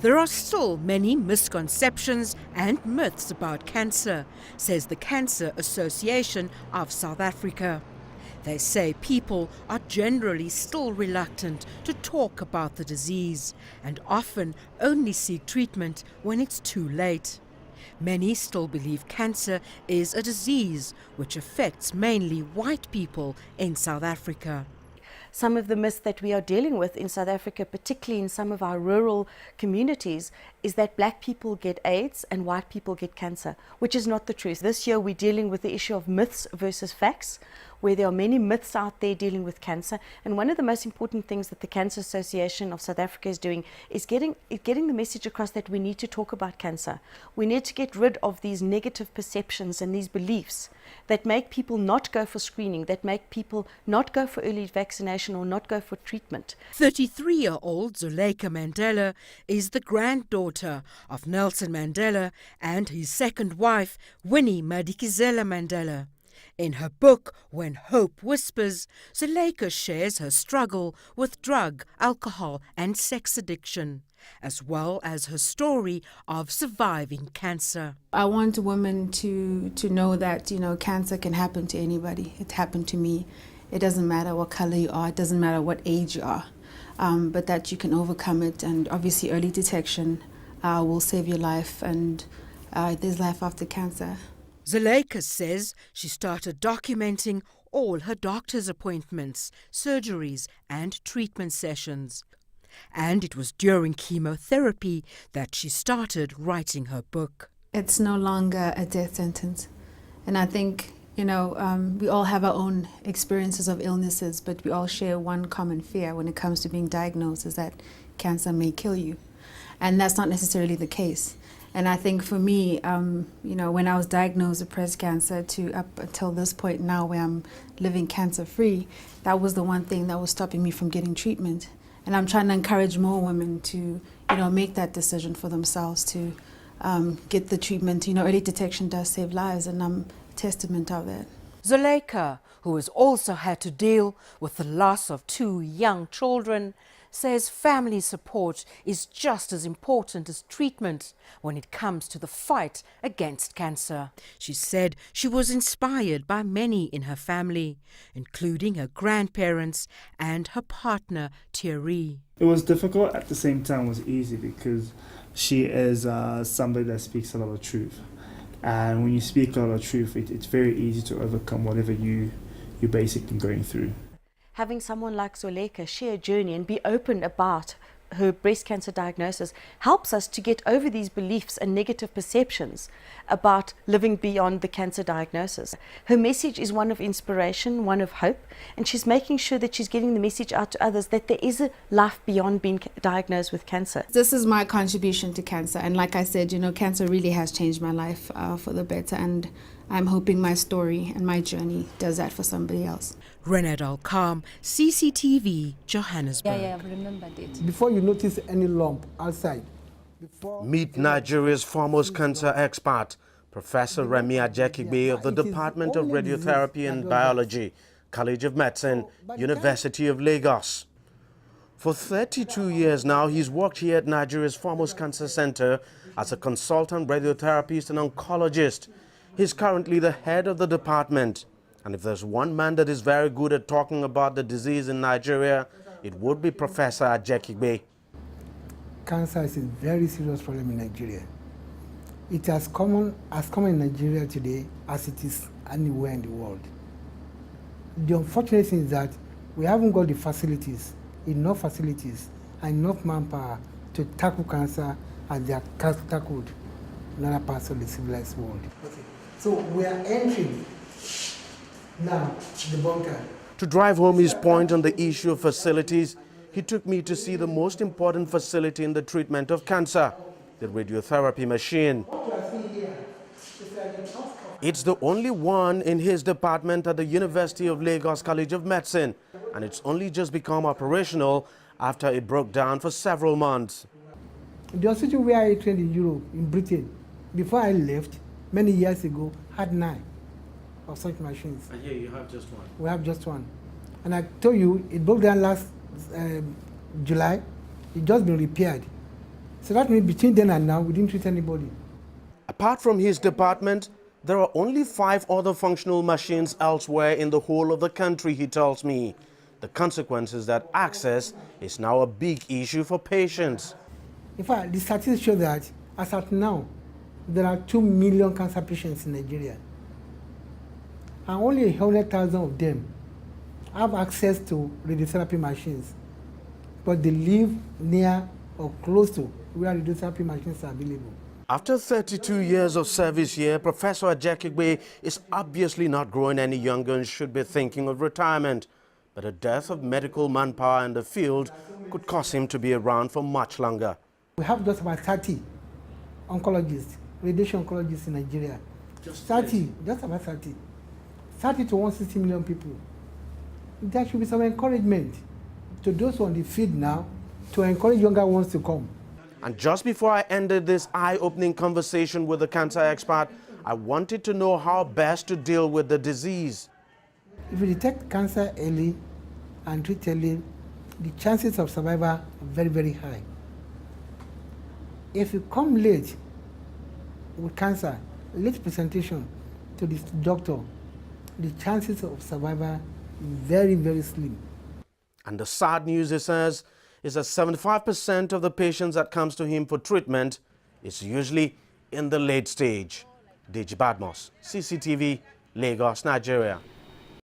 There are still many misconceptions and myths about cancer, says the Cancer Association of South Africa. They say people are generally still reluctant to talk about the disease and often only seek treatment when it's too late. Many still believe cancer is a disease which affects mainly white people in South Africa. Some of the myths that we are dealing with in South Africa, particularly in some of our rural communities, is that black people get AIDS and white people get cancer, which is not the truth. This year we're dealing with the issue of myths versus facts, where there are many myths out there dealing with cancer. And one of the most important things that the Cancer Association of South Africa is doing is getting the message across that we need to talk about cancer. We need to get rid of these negative perceptions and these beliefs that make people not go for screening, that make people not go for early vaccination or not go for treatment. 33-year-old Zuleika Mandela is the granddaughter of Nelson Mandela and his second wife, Winnie Madikizela Mandela. In her book, When Hope Whispers, Zuleika shares her struggle with drug, alcohol and sex addiction, as well as her story of surviving cancer. I want women to know that, cancer can happen to anybody. It happened to me. It doesn't matter what color you are, it doesn't matter what age you are, but that you can overcome it. And obviously early detection will save your life, and there's life after cancer. Zuleika says she started documenting all her doctor's appointments, surgeries and treatment sessions. And it was during chemotherapy that she started writing her book. It's no longer a death sentence. And I think, we all have our own experiences of illnesses, but we all share one common fear when it comes to being diagnosed, is that cancer may kill you. And that's not necessarily the case. And I think for me, when I was diagnosed with breast cancer to up until this point now where I'm living cancer-free, that was the one thing that was stopping me from getting treatment. And I'm trying to encourage more women to, make that decision for themselves to get the treatment. Early detection does save lives, and I'm a testament of that. Zuleika, who has also had to deal with the loss of 2 young children, says family support is just as important as treatment when it comes to the fight against cancer. She said she was inspired by many in her family, including her grandparents and her partner, Thierry. It was difficult, at the same time it was easy, because she is somebody that speaks a lot of truth. And when you speak a lot of truth, it's very easy to overcome whatever you're basically going through. Having someone like Zuleika share a journey and be open about her breast cancer diagnosis helps us to get over these beliefs and negative perceptions about living beyond the cancer diagnosis. Her message is one of inspiration, one of hope, and she's making sure that she's getting the message out to others that there is a life beyond being diagnosed with cancer. This is my contribution to cancer, and like I said, cancer really has changed my life for the better, and I'm hoping my story and my journey does that for somebody else. Renat Al-Kam, CCTV, Johannesburg. Yeah, I remembered it. Before you notice any lump outside. Meet Nigeria's foremost cancer expert, Professor Remi Ajekigbe of the Department of Radiotherapy and Biology, College of Medicine, University of Lagos. For 32 years now, he's worked here at Nigeria's foremost cancer center as a consultant radiotherapist and oncologist. He's currently the head of the department. And if there's one man that is very good at talking about the disease in Nigeria, it would be Professor Ajekigbe. Cancer is a very serious problem in Nigeria. It is common in Nigeria today as it is anywhere in the world. The unfortunate thing is that we haven't got the facilities, enough facilities, and enough manpower to tackle cancer as they are tackled in other parts of the civilized world. Okay. So we are entering now the bunker. To drive home his point on the issue of facilities, he took me to see the most important facility in the treatment of cancer, the radiotherapy machine. It's the only one in his department at the University of Lagos College of Medicine, and it's only just become operational after it broke down for several months. The hospital where I trained in Europe, in Britain, before I left, many years ago, had 9 of such machines. And here you have just one. We have just one. And I told you, it broke down last July. It just been repaired. So that means between then and now, we didn't treat anybody. Apart from his department, there are only 5 other functional machines elsewhere in the whole of the country, he tells me. The consequence is that access is now a big issue for patients. In fact, the statistics show that as at now, there are 2 million cancer patients in Nigeria. And only 100,000 of them have access to radiotherapy machines, but they live near or close to where radiotherapy machines are available. After 32 years of service here, Professor Ajekigbe is obviously not growing any younger and should be thinking of retirement. But the dearth of medical manpower in the field could cause him to be around for much longer. We have just about 30 oncologists, radiation oncologists in Nigeria. Just about 30. 30 to 160 million people. There should be some encouragement to those on the field now to encourage younger ones to come. And just before I ended this eye-opening conversation with the cancer expert, I wanted to know how best to deal with the disease. If you detect cancer early and treat early, the chances of survival are very, very high. If you come late with cancer, late presentation to the doctor, the chances of survival are very, very slim. And the sad news, he says, is that 75% of the patients that comes to him for treatment is usually in the late stage. Deji Badmos, CCTV, Lagos, Nigeria.